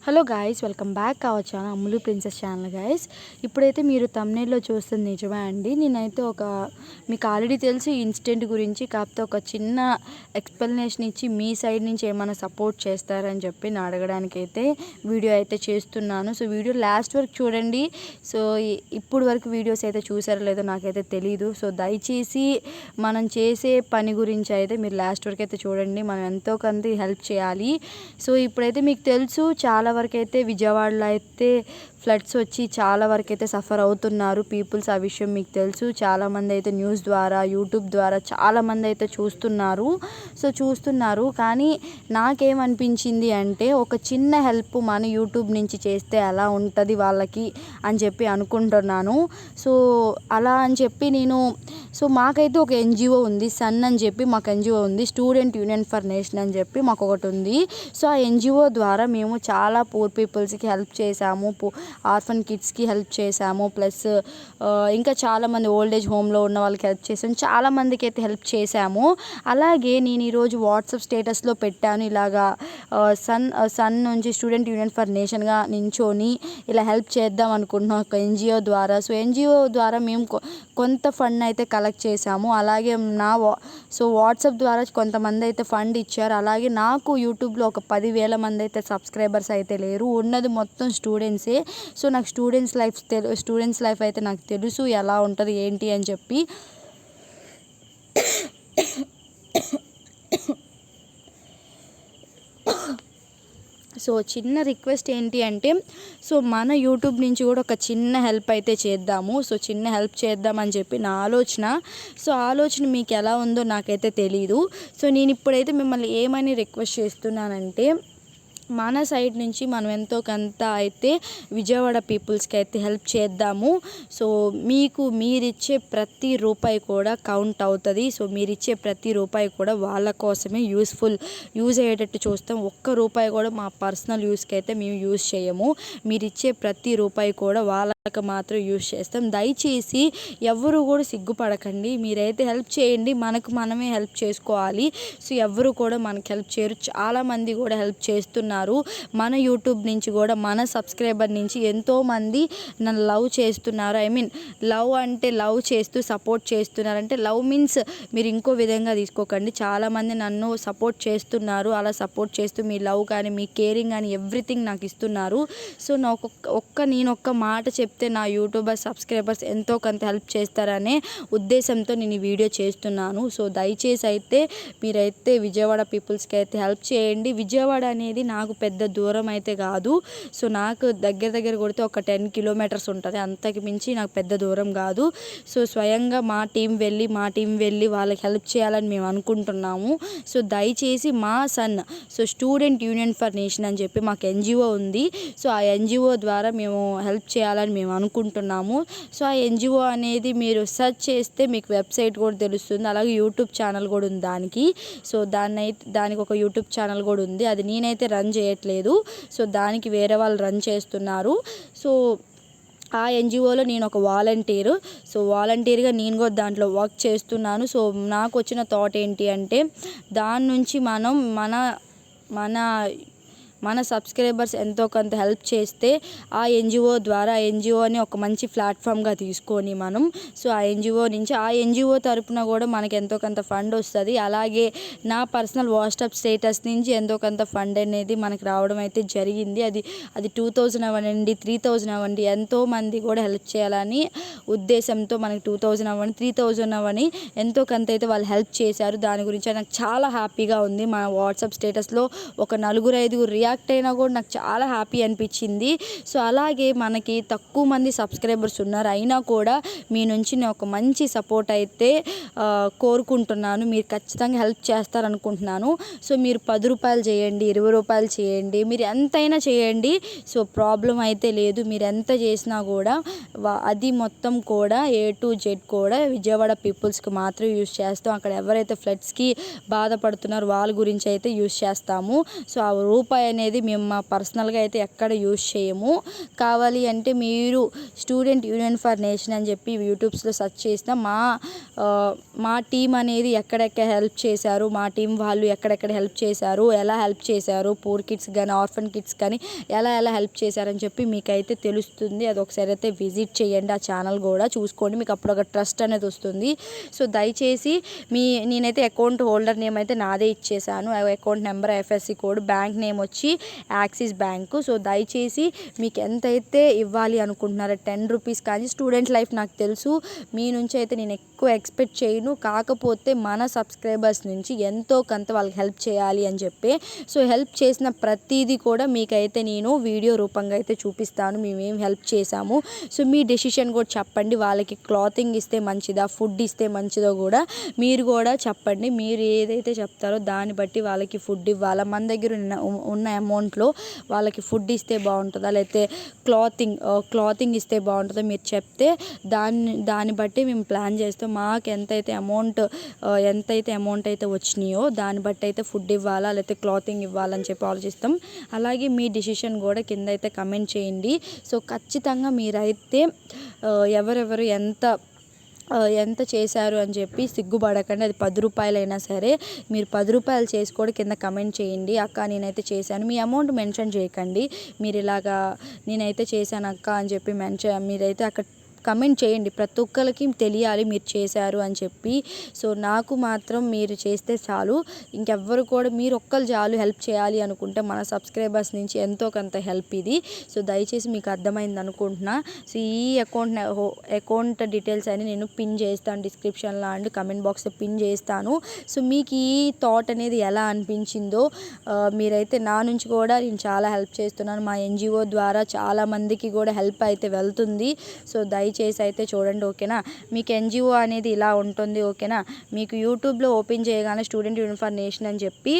Hello guys, welcome back our channel Ammulu princess channel. Guys, ఇప్పుడైతే మీరు థంబ్నెయిల్లో చూస్తుంది నిజమే అండి. నేనైతే మీకు ఆల్రెడీ తెలుసు ఈ ఇన్సిడెంట్ గురించి, కాకపోతే ఒక చిన్న ఎక్స్ప్లెనేషన్ ఇచ్చి మీ సైడ్ నుంచి ఏమైనా సపోర్ట్ చేస్తారని చెప్పి నేను అడగడానికి అయితే వీడియో అయితే చేస్తున్నాను. సో వీడియో లాస్ట్ వరకు చూడండి. సో ఇప్పుడు వరకు వీడియోస్ అయితే చూసారో లేదో నాకైతే తెలీదు. సో దయచేసి మనం చేసే పని గురించి అయితే మీరు లాస్ట్ వరకు అయితే చూడండి. మనం ఎంతో కొంత హెల్ప్ చేయాలి. సో ఇప్పుడైతే మీకు తెలుసు, చాలా వరకు అయితే విజయవాడలో అయితే ఫ్లడ్స్ వచ్చి చాలా వరకు అయితే సఫర్ అవుతున్నారు పీపుల్స్. ఆ విషయం మీకు తెలుసు. చాలామంది అయితే న్యూస్ ద్వారా, యూట్యూబ్ ద్వారా చాలామంది అయితే చూస్తున్నారు. కానీ నాకేమనిపించింది అంటే, ఒక చిన్న హెల్ప్ మన యూట్యూబ్ నుంచి చేస్తే ఎలా ఉంటుంది వాళ్ళకి అని చెప్పి అనుకుంటున్నాను. సో అలా అని చెప్పి మాకైతే ఒక ఎన్జిఓ ఉంది, సన్ అని చెప్పి మాకు ఎన్జిఓ ఉంది, స్టూడెంట్ యూనియన్ ఫర్ నేషన్ అని చెప్పి మాకు ఒకటి ఉంది. సో ఆ ఎన్జిఓ ద్వారా మేము చాలా పూర్ పీపుల్స్కి హెల్ప్ చేసాము, ఆర్ఫన్ కిడ్స్కి హెల్ప్ చేసాము, ప్లస్ ఇంకా చాలామంది ఓల్డ్ ఏజ్ హోమ్లో ఉన్న వాళ్ళకి హెల్ప్ చేసాము, చాలామందికి అయితే హెల్ప్ చేసాము. అలాగే నేను ఈరోజు వాట్సాప్ స్టేటస్లో పెట్టాను, ఇలాగా సన్ నుంచి స్టూడెంట్ యూనియన్ ఫర్ నేషన్గా నించొని ఇలా హెల్ప్ చేద్దాం అనుకుంటున్నాం ఒక ఎన్జిఓ ద్వారా. సో ఎన్జిఓ ద్వారా మేము కొంత ఫండ్ అయితే కలెక్ట్ చేసాము. అలాగే వాట్సాప్ ద్వారా కొంతమంది అయితే ఫండ్ ఇచ్చారు. అలాగే నాకు యూట్యూబ్లో ఒక 10,000 మంది అయితే సబ్స్క్రైబర్స్ అయితే లేరు, ఉన్నది మొత్తం స్టూడెంట్సే. సో నాకు స్టూడెంట్స్ లైఫ్ అయితే నాకు తెలుసు ఎలా ఉంటుంది ఏంటి అని చెప్పి. సో చిన్న రిక్వెస్ట్ ఏంటి అంటే, సో మన యూట్యూబ్ నుంచి కూడా ఒక చిన్న హెల్ప్ అయితే చేద్దాము. సో చిన్న హెల్ప్ చేద్దామని చెప్పి నా ఆలోచన. సో ఆలోచన మీకు ఎలా ఉందో నాకైతే తెలీదు. సో నేను ఇప్పుడైతే మిమ్మల్ని ఏమని రిక్వెస్ట్ చేస్తున్నానంటే, మన సైడ్ నుంచి మనం ఎంతో కొంత అయితే విజయవాడ పీపుల్స్కి అయితే హెల్ప్ చేద్దాము. సో మీరిచ్చే ప్రతి రూపాయి కూడా కౌంట్ అవుతుంది. సో మీరిచ్చే ప్రతి రూపాయి కూడా వాళ్ళ కోసమే యూజ్ అయ్యేటట్టు చూస్తాం. ఒక్క రూపాయి కూడా మా పర్సనల్ యూస్కి అయితే మేము యూజ్ చేయము. మీరిచ్చే ప్రతి రూపాయి కూడా వాళ్ళకి మాత్రం యూజ్ చేస్తాం. దయచేసి ఎవరు కూడా సిగ్గుపడకండి, మీరైతే హెల్ప్ చేయండి. మనమే హెల్ప్ చేసుకోవాలి. సో ఎవరు కూడా మనకి హెల్ప్ చేయరు. చాలామంది కూడా హెల్ప్ చేస్తున్నారు. మన యూట్యూబ్ నుంచి కూడా, మన సబ్స్క్రైబర్ నుంచి ఎంతోమంది నన్ను లవ్ చేస్తున్నారు. లవ్ అంటే లవ్ చేస్తూ సపోర్ట్ చేస్తున్నారంటే, లవ్ మీన్స్ మీరు ఇంకో విధంగా తీసుకోకండి. చాలామంది నన్ను సపోర్ట్ చేస్తున్నారు. అలా సపోర్ట్ చేస్తూ మీ లవ్ కానీ, మీ కేరింగ్ కానీ ఎవ్రీథింగ్ నాకు ఇస్తున్నారు. సో నేను ఒక్క మాట చెప్తే నా యూట్యూబర్ సబ్స్క్రైబర్స్ ఎంతో కొంత హెల్ప్ చేస్తారనే ఉద్దేశంతో నేను ఈ వీడియో చేస్తున్నాను. సో దయచేసి అయితే మీరైతే విజయవాడ పీపుల్స్కి అయితే హెల్ప్ చేయండి. విజయవాడ అనేది నాకు పెద్ద దూరం అయితే కాదు. సో నాకు దగ్గర కొడితే ఒక 10 కిలోమీటర్స్ ఉంటుంది, అంతకు మించి నాకు పెద్ద దూరం కాదు. సో స్వయంగా మా టీం వెళ్ళి వాళ్ళకి హెల్ప్ చేయాలని మేము అనుకుంటున్నాము. సో దయచేసి so student union for nation అని చెప్పి మాకు ఎన్జిఓ ఉంది. సో ఆ ఎన్జిఓ ద్వారా మేము హెల్ప్ చేయాలని మేము అనుకుంటున్నాము. సో ఆ ఎన్జిఓ అనేది మీరు సెర్చ్ చేస్తే మీకు వెబ్సైట్ కూడా తెలుస్తుంది. అలాగే యూట్యూబ్ ఛానల్ కూడా ఉంది దానికి. సో దానికి ఒక యూట్యూబ్ ఛానల్ కూడా ఉంది. అది నేనైతే రన్ చేయట్లేదు. సో దానికి వేరే వాళ్ళు రన్ చేస్తున్నారు. సో ఆ ఎన్జిఓలో నేను ఒక వాలంటీరు. సో వాలంటీర్గా నేను కూడా దాంట్లో వర్క్ చేస్తున్నాను. సో నాకు వచ్చిన థాట్ ఏంటి అంటే, దాని నుంచి మన సబ్స్క్రైబర్స్ ఎంతో కొంత హెల్ప్ చేస్తే ఆ ఎన్జిఓని ఒక మంచి ప్లాట్ఫామ్గా తీసుకొని సో ఆ ఎన్జిఓ తరపున కూడా మనకి ఎంతో కొంత ఫండ్ వస్తుంది. అలాగే నా పర్సనల్ వాట్సాప్ స్టేటస్ నుంచి ఎంతో కొంత ఫండ్ అనేది మనకి రావడం అయితే జరిగింది. అది 2,000 అవ్వండి, 3,000 అవ్వండి, ఎంతోమంది కూడా హెల్ప్ చేయాలని ఉద్దేశంతో మనకి 2,000 అవ్వండి, 3,000 అవ్వని ఎంతో కొంత అయితే వాళ్ళు హెల్ప్ చేశారు. దాని గురించి నాకు చాలా హ్యాపీగా ఉంది. మన వాట్సాప్ స్టేటస్లో ఒక 4-5 రియాక్ట్ అయినా కూడా నాకు చాలా హ్యాపీ అనిపించింది. సో అలాగే మనకి తక్కువ మంది సబ్స్క్రైబర్స్ ఉన్నారు, అయినా కూడా మీ నుంచి నేను ఒక మంచి సపోర్ట్ అయితే కోరుకుంటున్నాను. మీరు ఖచ్చితంగా హెల్ప్ చేస్తారనుకుంటున్నాను. సో మీరు 10 రూపాయలు చేయండి, 20 రూపాయలు చేయండి, మీరు ఎంతైనా చేయండి. సో ప్రాబ్లం అయితే లేదు. మీరు ఎంత చేసినా కూడా అది మొత్తం కూడా A to Z కూడా విజయవాడ పీపుల్స్కి మాత్రం యూజ్ చేస్తాం. అక్కడ ఎవరైతే ఫ్లడ్స్కి బాధపడుతున్నారో వాళ్ళ గురించి అయితే యూజ్ చేస్తాము. సో ఆ రూపాయి అనేది మేము మా పర్సనల్గా అయితే ఎక్కడ యూజ్ చేయము. కావాలి అంటే మీరు స్టూడెంట్ యూనియన్ ఫర్ నేషన్ అని చెప్పి యూట్యూబ్స్లో సెర్చ్ చేసిన మా టీం అనేది ఎక్కడెక్కడ హెల్ప్ చేశారు, మా టీం వాళ్ళు ఎక్కడెక్కడ హెల్ప్ చేశారు, ఎలా హెల్ప్ చేశారు, పూర్ కిడ్స్ కానీ ఆర్ఫన్ కిడ్స్ కానీ ఎలా హెల్ప్ చేశారని చెప్పి మీకైతే తెలుస్తుంది. అది ఒకసారి అయితే విజిట్ చేయండి, ఆ ఛానల్ కూడా చూసుకోండి, మీకు అప్పుడు ఒక ట్రస్ట్ అనేది వస్తుంది. సో దయచేసి నేనైతే అకౌంట్ హోల్డర్ నేమ్ అయితే నాదే ఇచ్చేసాను, account number, IFSC code, bank name వచ్చి యాక్సిస్ బ్యాంకు. సో దయచేసి మీకు ఎంతైతే ఇవ్వాలి అనుకుంటున్నారో 10 రూపీస్ కానీ, స్టూడెంట్ లైఫ్ నాకు తెలుసు మీ నుంచి అయితే నేను ఎక్కువ ఎక్స్పెక్ట్ చేయను, కాకపోతే మన సబ్స్క్రైబర్స్ నుంచి ఎంతో కొంత వాళ్ళకి హెల్ప్ చేయాలి అని చెప్పి. సో హెల్ప్ చేసిన ప్రతిదీ కూడా మీకైతే నేను వీడియో రూపంగా అయితే చూపిస్తాను, మేమేం హెల్ప్ చేసాము. సో మీ డెసిషన్ కూడా చెప్పండి, వాళ్ళకి క్లాతింగ్ ఇస్తే మంచిదా, ఫుడ్ ఇస్తే మంచిదో కూడా మీరు కూడా చెప్పండి. మీరు ఏదైతే చెప్తారో దాన్ని బట్టి వాళ్ళకి ఫుడ్ ఇవ్వాలా, మన దగ్గర ఉన్న అమౌంట్లో వాళ్ళకి ఫుడ్ ఇస్తే బాగుంటుందా, లేకపోతే క్లాతింగ్ ఇస్తే బాగుంటుందో మీరు చెప్తే దాన్ని బట్టి మేము ప్లాన్ చేస్తాం. మాకు ఎంతైతే అమౌంట్ అయితే వచ్చినాయో దాన్ని బట్టి అయితే ఫుడ్ ఇవ్వాలా లేకపోతే క్లాతింగ్ ఇవ్వాలని చెప్పి ఆలోచిస్తాం. అలాగే మీ డిసిషన్ కూడా కింద అయితే కమెంట్ చేయండి. సో ఖచ్చితంగా మీరైతే ఎవరెవరు ఎంత చేశారు అని చెప్పి సిగ్గుపడకండి. అది 10 రూపాయలైనా సరే మీరు 10 రూపాయలు చేసి కూడా కింద కమెంట్ చేయండి, అక్క నేనైతే చేశాను, మీ అమౌంట్ మెన్షన్ చేయకండి, మీరు ఇలాగా నేనైతే చేశాను అక్క అని చెప్పి మీరైతే అక్కడ కమెంట్ చేయండి, ప్రతి ఒక్కరికి తెలియాలి మీరు చేశారు అని చెప్పి. సో నాకు మాత్రం మీరు చేస్తే చాలు, ఇంకెవ్వరు కూడా మీరు ఒక్కరు చాలు హెల్ప్ చేయాలి అనుకుంటే మన సబ్స్క్రైబర్స్ నుంచి ఎంతో కొంత హెల్ప్ ఇది. సో దయచేసి మీకు అర్థమైంది అనుకుంటున్నా. సో ఈ అకౌంట్ డీటెయిల్స్ అని నేను పిన్ చేస్తాను డిస్క్రిప్షన్లో అండ్ కమెంట్ బాక్స్లో పిన్ చేస్తాను. సో మీకు ఈ థాట్ అనేది ఎలా అనిపించిందో మీరైతే నా నుంచి కూడా నేను చాలా హెల్ప్ చేస్తున్నాను, మా ఎన్జిఓ ద్వారా చాలామందికి కూడా హెల్ప్ అయితే వెళ్తుంది. సో దయచేసి అయితే చూడండి, ఓకేనా. మీకు ఎన్జిఓ అనేది ఇలా ఉంటుంది, ఓకేనా. మీకు యూట్యూబ్లో ఓపెన్ చేయగానే స్టూడెంట్ యూనియన్ ఫర్ నేషన్ అని చెప్పి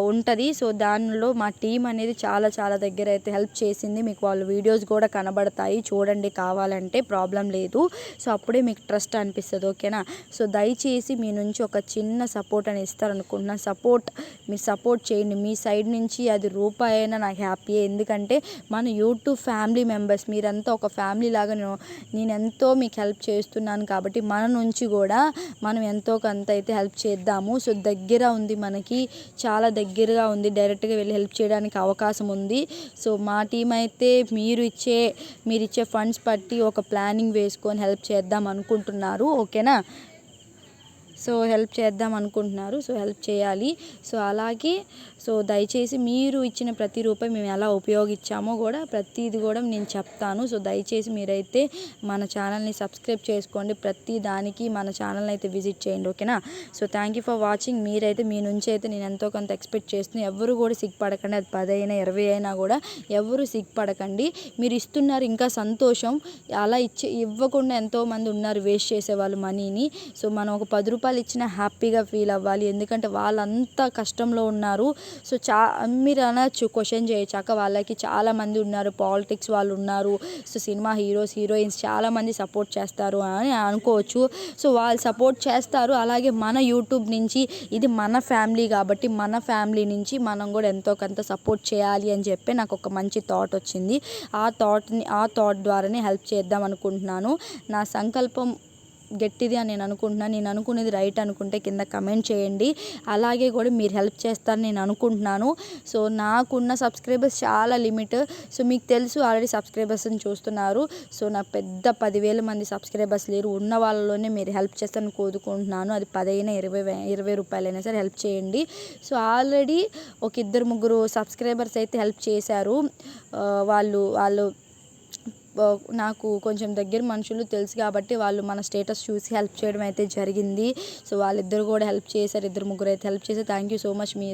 ఉంటుంది. సో దానిలో మా టీం అనేది చాలా దగ్గర అయితే హెల్ప్ చేసింది, మీకు వాళ్ళ వీడియోస్ కూడా కనబడతాయి, చూడండి కావాలంటే, ప్రాబ్లం లేదు. సో అప్పుడే మీకు ట్రస్ట్ అనిపిస్తుంది, ఓకేనా. సో దయచేసి మీ నుంచి ఒక చిన్న సపోర్ట్ అని ఇస్తారనుకుంటున్నాను. మీరు సపోర్ట్ చేయండి, మీ సైడ్ నుంచి అది రూపాయి అయినా నాకు హ్యాపీ. ఎందుకంటే మన యూట్యూబ్ ఫ్యామిలీ మెంబర్స్ మీరంతా ఒక ఫ్యామిలీ లాగా నేను ఎంతో మీకు హెల్ప్ చేస్తున్నాను కాబట్టి మన నుంచి కూడా మనం ఎంతో కొంత అయితే హెల్ప్ చేద్దాము. సో దగ్గర ఉంది, మనకి చాలా దగ్గరగా ఉంది, డైరెక్ట్గా వెళ్ళి హెల్ప్ చేయడానికి అవకాశం ఉంది. సో మా టీం అయితే మీరు ఇచ్చే ఫండ్స్ బట్టి ఒక ప్లానింగ్ వేసుకొని హెల్ప్ చేద్దాం అనుకుంటున్నారు, ఓకేనా. సో హెల్ప్ చేద్దాం అనుకుంటున్నారు, సో హెల్ప్ చేయాలి. సో అలాగే సో దయచేసి మీరు ఇచ్చిన ప్రతి రూపాయి మేము ఎలా ఉపయోగించామో కూడా ప్రతిది కూడా నేను చెప్తాను. సో దయచేసి మీరైతే మన ఛానల్ని సబ్స్క్రైబ్ చేసుకోండి, ప్రతి దానికి మన ఛానల్ని అయితే విజిట్ చేయండి, ఓకేనా. So thank you for watching. మీరైతే మీ నుంచి అయితే నేను ఎంతో కొంత ఎక్స్పెక్ట్ చేస్తున్నాను, ఎవరు కూడా సిగ్గుపడకండి, అది 10 అయినా 20 అయినా కూడా ఎవరు సిగ్గుపడకండి. మీరు ఇస్తున్నారు ఇంకా సంతోషం, అలా ఇవ్వకుండా ఎంతోమంది ఉన్నారు వేస్ట్ చేసేవాళ్ళు మనీని. సో మనం ఒక 10 రూపాయలు ఇచ్చినా హ్యాపీగా ఫీల్ అవ్వాలి, ఎందుకంటే వాళ్ళంతా కష్టంలో ఉన్నారు. సో మీరు అనొచ్చు, క్వశ్చన్ చేయొచ్చు, అక్క వాళ్ళకి చాలామంది ఉన్నారు, పాలిటిక్స్ వాళ్ళు ఉన్నారు, సో సినిమా హీరోయిన్స్ చాలామంది సపోర్ట్ చేస్తారు అని అనుకోవచ్చు. సో వాళ్ళు సపోర్ట్ చేస్తారు, అలాగే మన యూట్యూబ్ నుంచి ఇది మన ఫ్యామిలీ కాబట్టి మన ఫ్యామిలీ నుంచి మనం కూడా ఎంతో కొంత సపోర్ట్ చేయాలి అని చెప్పి నాకు ఒక మంచి థాట్ వచ్చింది. ఆ థాట్ ద్వారానే హెల్ప్ చేద్దాం అనుకుంటున్నాను. నా సంకల్పం గట్టిది అని నేను అనుకుంటున్నాను. నేను అనుకునేది రైట్ అనుకుంటే కింద కమెంట్ చేయండి, అలాగే కూడా మీరు హెల్ప్ చేస్తారని నేను అనుకుంటున్నాను. సో నాకున్న సబ్స్క్రైబర్స్ చాలా లిమిట్. సో మీకు తెలుసు ఆల్రెడీ సబ్స్క్రైబర్స్ని చూస్తున్నారు. సో నా పెద్ద 10,000 మంది సబ్స్క్రైబర్స్ లేరు, ఉన్న వాళ్ళలోనే మీరు హెల్ప్ చేస్తారని కోరుకుంటున్నాను. అది 10 అయినా 20 రూపాయలైనా సరే హెల్ప్ చేయండి. సో ఆల్రెడీ ఒక 2-3 సబ్స్క్రైబర్స్ అయితే హెల్ప్ చేశారు. వాళ్ళు నాకు కొంచెం దగ్గర మనుషులు తెలుసు కాబట్టి వాళ్ళు మన స్టేటస్ చూసి హెల్ప్ చేయడం అయితే జరిగింది. సో వాళ్ళిద్దరు కూడా హెల్ప్ చేశారు, 2-3 అయితే హెల్ప్ చేశారు. థ్యాంక్ యూ సో మచ్ మీ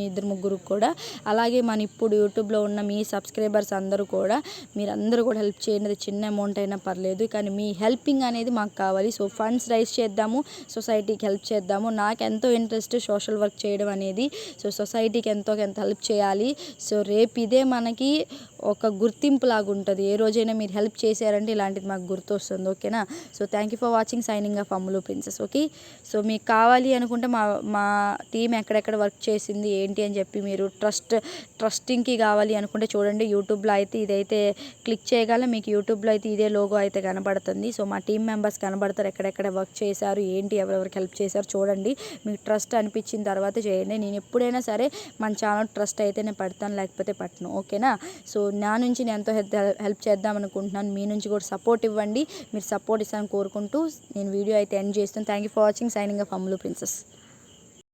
ఇద్దరు ముగ్గురికి కూడా. అలాగే మన ఇప్పుడు యూట్యూబ్లో ఉన్న మీ సబ్స్క్రైబర్స్ అందరూ కూడా మీరందరూ కూడా హెల్ప్ చేయండి, అది చిన్న అమౌంట్ అయినా పర్లేదు, కానీ మీ హెల్పింగ్ అనేది మాకు కావాలి. సో ఫండ్స్ రైజ్ చేద్దాము, సొసైటీకి హెల్ప్ చేద్దాము. నాకు ఎంతో ఇంట్రెస్ట్ సోషల్ వర్క్ చేయడం అనేది. సో సొసైటీకి ఎంతో కొంత హెల్ప్ చేయాలి. సో రేపు ఇదే మనకి ఒక గుర్తింపు లాగా ఉంటుంది, ఏ రోజైనా మీరు హెల్ప్ చేశారంటే ఇలాంటిది మాకు గుర్తొస్తుంది. ఓకేనా. So thank you for watching. Signing off Ammulu princess. Okay. So మీకు కావాలి అనుకుంటే మా టీం ఎక్కడెక్కడ వర్క్ చేసింది ఏంటి అని చెప్పి మీరు ట్రస్టింగ్కి కావాలి అనుకుంటే చూడండి, యూట్యూబ్లో అయితే ఇదైతే క్లిక్ చేయగల మీకు యూట్యూబ్లో అయితే ఇదే లోగో అయితే కనబడుతుంది. సో మా టీం మెంబర్స్ కనబడతారు, ఎక్కడెక్కడ వర్క్ చేశారు ఏంటి, ఎవరెవరికి హెల్ప్ చేశారు చూడండి. మీకు ట్రస్ట్ అనిపించిన తర్వాత చేయండి. నేను ఎప్పుడైనా సరే మన ఛానల్ ట్రస్ట్ అయితే నేను పెడతాను, లేకపోతే పట్టను. ఓకేనా. సో నా నుంచి నేను ఎంతో హెల్ప్ చేద్దాం అనుకుంటున్నాను, మీ నుంచి కూడా సపోర్ట్ ఇవ్వండి. మీరు సపోర్ట్ ఇస్తాను కోరుకుంటూ నేను వీడియో అయితే ఎండ్ చేస్తాను. Thank you for watching. Signing off Ammulu princess.